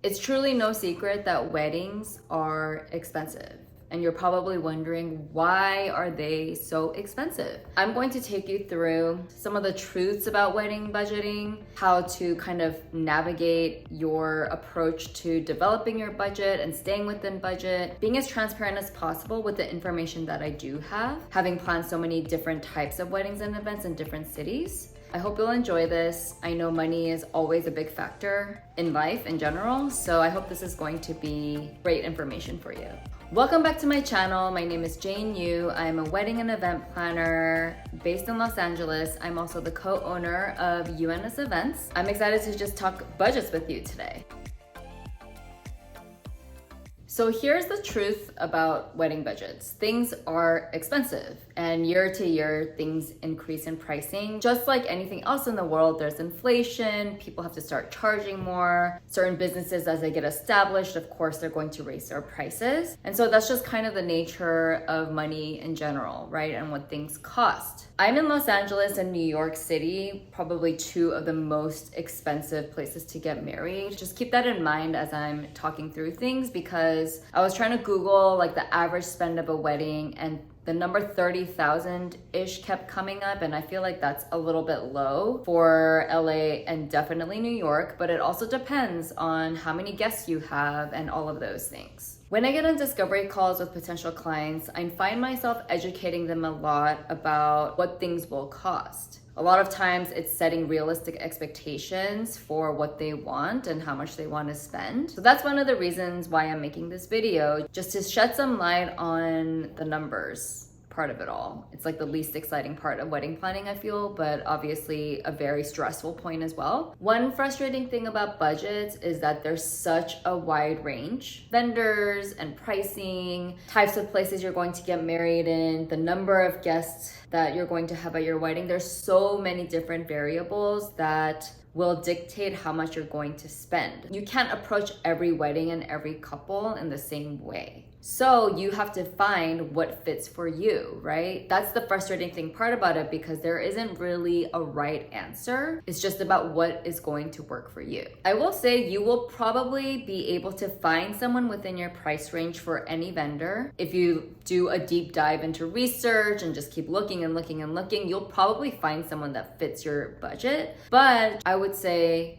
It's truly no secret that weddings are expensive. And you're probably wondering, why are they so expensive? I'm going to take you through some of the truths about wedding budgeting, how to kind of navigate your approach to developing your budget and staying within budget, being as transparent as possible with the information that I do have, having planned so many different types of weddings and events in different cities. I hope you'll enjoy this. I know money is always a big factor in life in general, so I hope this is going to be great information for you. Welcome back to my channel. My name is Jane Yu. I'm a wedding and event planner based in Los Angeles. I'm also the co-owner of UNS Events. I'm excited to just talk budgets with you today. So here's the truth about wedding budgets. Things are expensive, and year to year, things increase in pricing. Just like anything else in the world, there's inflation, people have to start charging more. Certain businesses, as they get established, of course, they're going to raise their prices. And so that's just kind of the nature of money in general, right? And what things cost. I'm in Los Angeles and New York City, probably two of the most expensive places to get married. Just keep that in mind as I'm talking through things, because I was trying to Google like the average spend of a wedding, and the number 30,000-ish kept coming up, and I feel like that's a little bit low for LA and definitely New York, but it also depends on how many guests you have and all of those things. When I get on discovery calls with potential clients, I find myself educating them a lot about what things will cost. A lot of times it's setting realistic expectations for what they want and how much they want to spend. So that's one of the reasons why I'm making this video, just to shed some light on the numbers part of it all. It's like the least exciting part of wedding planning, I feel, but obviously a very stressful point as well. One frustrating thing about budgets is that there's such a wide range. Vendors and pricing, types of places you're going to get married in, the number of guests that you're going to have at your wedding. There's so many different variables that will dictate how much you're going to spend. You can't approach every wedding and every couple in the same way. So you have to find what fits for you, right? That's the frustrating thing part about it, because there isn't really a right answer. It's just about what is going to work for you. I will say you will probably be able to find someone within your price range for any vendor. If you do a deep dive into research and just keep looking and looking and looking, you'll probably find someone that fits your budget. But I would say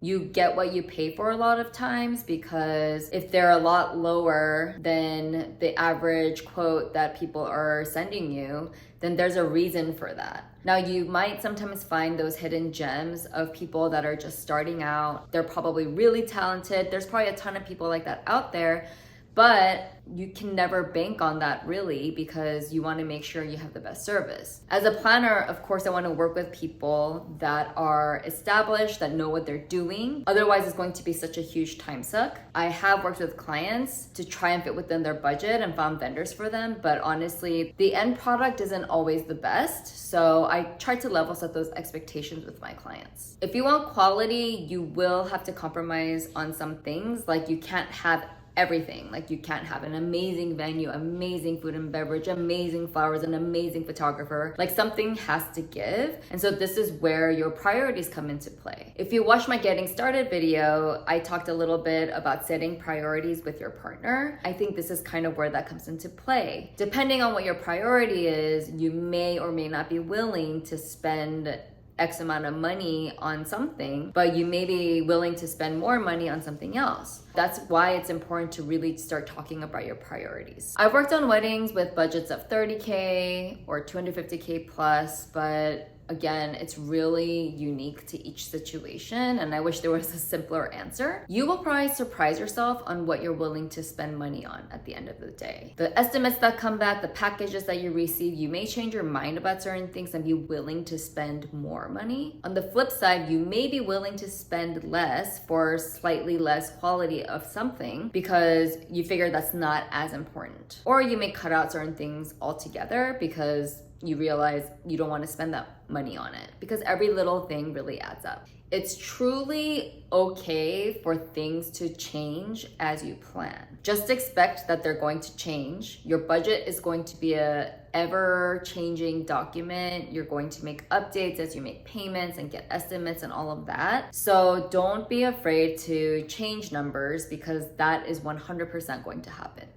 you get what you pay for a lot of times, because if they're a lot lower than the average quote that people are sending you, then there's a reason for that. Now, you might sometimes find those hidden gems of people that are just starting out. They're probably really talented. There's probably a ton of people like that out there, but you can never bank on that really, because you want to make sure you have the best service. As a planner, of course, I want to work with people that are established, that know what they're doing. Otherwise, it's going to be such a huge time suck. I have worked with clients to try and fit within their budget and found vendors for them, but honestly, the end product isn't always the best. So I try to level set those expectations with my clients. If you want quality, you will have to compromise on some things. Like, you can't have everything. Like, you can't have an amazing venue, amazing food and beverage, amazing flowers, an amazing photographer. Like, something has to give. And so this is where your priorities come into play. If you watch my getting started video, I talked a little bit about setting priorities with your partner. I think this is kind of where that comes into play. Depending on what your priority is, you may or may not be willing to spend X amount of money on something, but you may be willing to spend more money on something else. That's why it's important to really start talking about your priorities. I've worked on weddings with budgets of 30K or 250K plus, but again, it's really unique to each situation, and I wish there was a simpler answer. You will probably surprise yourself on what you're willing to spend money on at the end of the day. The estimates that come back, the packages that you receive, you may change your mind about certain things and be willing to spend more money. On the flip side, you may be willing to spend less for slightly less quality of something because you figure that's not as important. Or you may cut out certain things altogether because you realize you don't want to spend that money on it, because every little thing really adds up. It's truly okay for things to change as you plan. Just expect that they're going to change. Your budget is going to be a ever-changing document. You're going to make updates as you make payments and get estimates and all of that. So don't be afraid to change numbers, because that is 100% going to happen.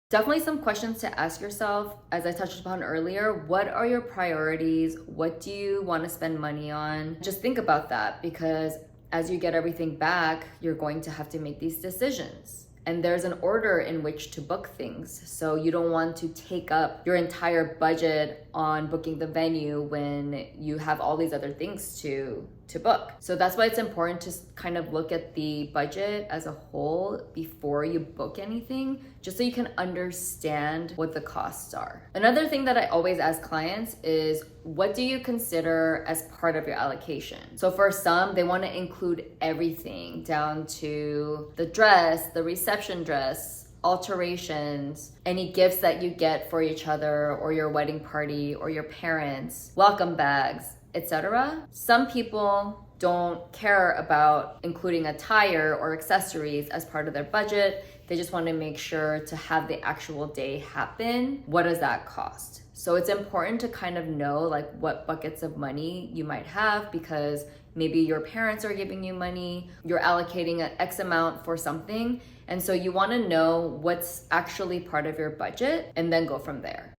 Definitely some questions to ask yourself, as I touched upon earlier. What are your priorities? What do you want to spend money on? Just think about that, because as you get everything back, you're going to have to make these decisions. And there's an order in which to book things. So you don't want to take up your entire budget on booking the venue when you have all these other things to book. So that's why it's important to kind of look at the budget as a whole before you book anything, just so you can understand what the costs are. Another thing that I always ask clients is, what do you consider as part of your allocation? So for some, they want to include everything down to the dress, the reception dress, alterations, any gifts that you get for each other or your wedding party or your parents, welcome bags, etc. Some people don't care about including attire or accessories as part of their budget. They just want to make sure to have the actual day happen. What does that cost? So it's important to kind of know like what buckets of money you might have, because maybe your parents are giving you money, you're allocating an X amount for something. And so you want to know what's actually part of your budget and then go from there.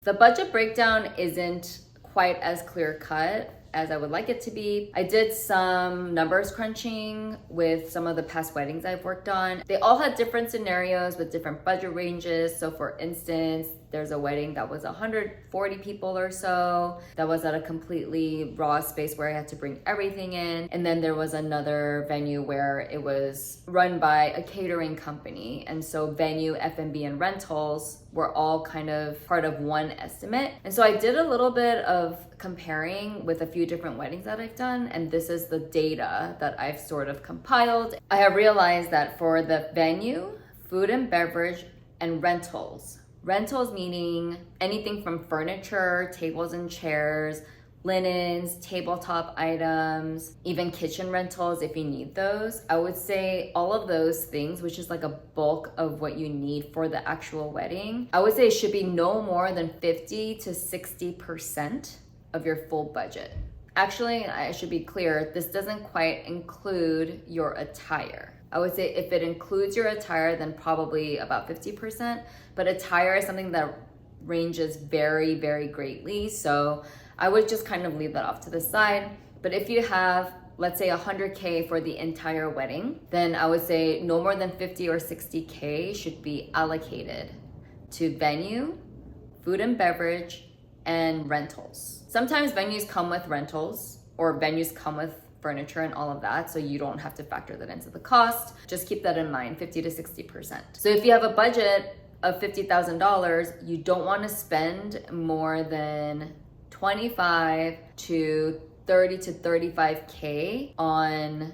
The budget breakdown isn't quite as clear cut as I would like it to be. I did some numbers crunching with some of the past weddings I've worked on. They all had different scenarios with different budget ranges. So for instance, there's a wedding that was 140 people or so, that was at a completely raw space where I had to bring everything in. And then there was another venue where it was run by a catering company. And so venue, F&B, and rentals were all kind of part of one estimate. And so I did a little bit of comparing with a few different weddings that I've done, and this is the data that I've sort of compiled. I have realized that for the venue, food and beverage, and rentals meaning anything from furniture, tables and chairs, linens, tabletop items, even kitchen rentals if you need those. I would say all of those things, which is like a bulk of what you need for the actual wedding, I would say it should be no more than 50 to 60% of your full budget. Actually, I should be clear, this doesn't quite include your attire. I would say if it includes your attire, then probably about 50%, but attire is something that ranges very, very greatly. So I would just kind of leave that off to the side. But if you have, let's say $100K for the entire wedding, then I would say no more than 50 or 60K should be allocated to venue, food and beverage, and rentals. Sometimes venues come with rentals, or venues come with furniture and all of that, so you don't have to factor that into the cost. Just keep that in mind, 50 to 60%. So if you have a budget of $50,000, you don't want to spend more than 25 to 30 to 35K on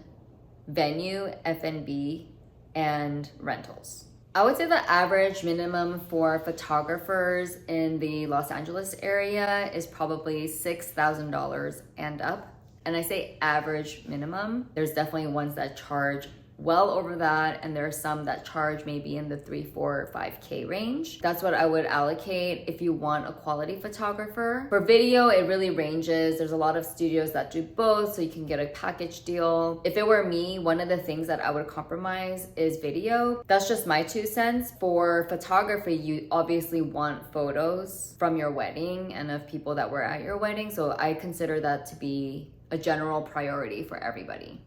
venue, F&B, and rentals. I would say the average minimum for photographers in the Los Angeles area is probably $6,000 and up. And I say average minimum. There's definitely ones that charge well over that, and there are some that charge maybe in the 3, 4, 5K range. That's what I would allocate if you want a quality photographer. For video, it really ranges. There's a lot of studios that do both, so you can get a package deal. If it were me, one of the things that I would compromise is video. That's just my 2 cents. For photography, you obviously want photos from your wedding and of people that were at your wedding, so I consider that to be a general priority for everybody.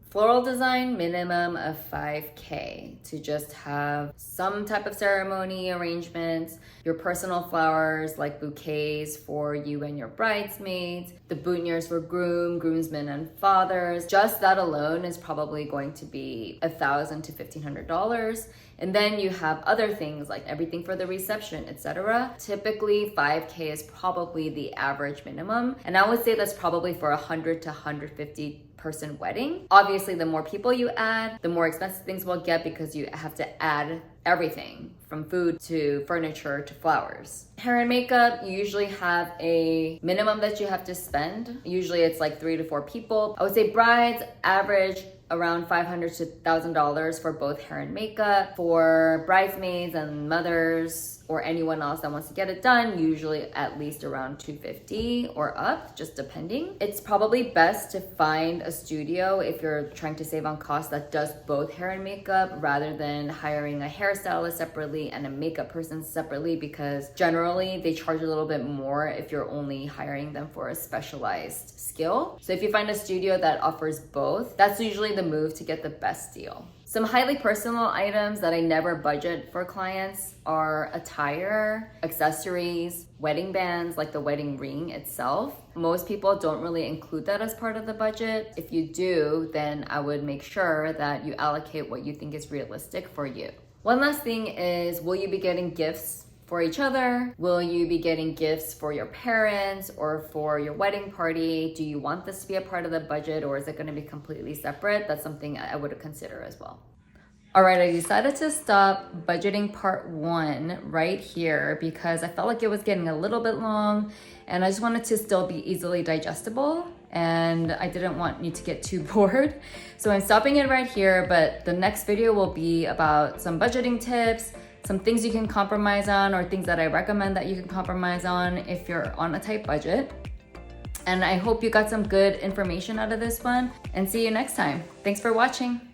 Floral design, minimum of 5K to just have some type of ceremony arrangements, your personal flowers like bouquets for you and your bridesmaids, the boutonnieres for groomsmen, and fathers. Just that alone is probably going to be $1,000 to $1,500. And then you have other things like everything for the reception, etc. Typically 5K is probably the average minimum. And I would say that's probably for 100 to 150 person wedding. Obviously, the more people you add, the more expensive things will get, because you have to add everything from food to furniture to flowers. Hair and makeup, you usually have a minimum that you have to spend. Usually it's like 3 to 4 people. I would say brides average around $500 to $1,000 for both hair and makeup. For bridesmaids and mothers or anyone else that wants to get it done, usually at least around $250 or up, just depending. It's probably best to find a studio if you're trying to save on costs that does both hair and makeup rather than hiring a hairstylist separately and a makeup person separately, because generally they charge a little bit more if you're only hiring them for a specialized skill. So if you find a studio that offers both, that's usually the move to get the best deal. Some highly personal items that I never budget for clients are attire, accessories, wedding bands, like the wedding ring itself. Most people don't really include that as part of the budget. If you do, then I would make sure that you allocate what you think is realistic for you. One last thing is, will you be getting gifts for each other? Will you be getting gifts for your parents or for your wedding party? Do you want this to be a part of the budget, or is it going to be completely separate? That's something I would consider as well. All right, I decided to stop budgeting part 1 right here because I felt like it was getting a little bit long and I just wanted to still be easily digestible and I didn't want you to get too bored. So I'm stopping it right here, but the next video will be about some budgeting tips, some things you can compromise on, or things that I recommend that you can compromise on if you're on a tight budget. And I hope you got some good information out of this one, and see you next time. Thanks for watching.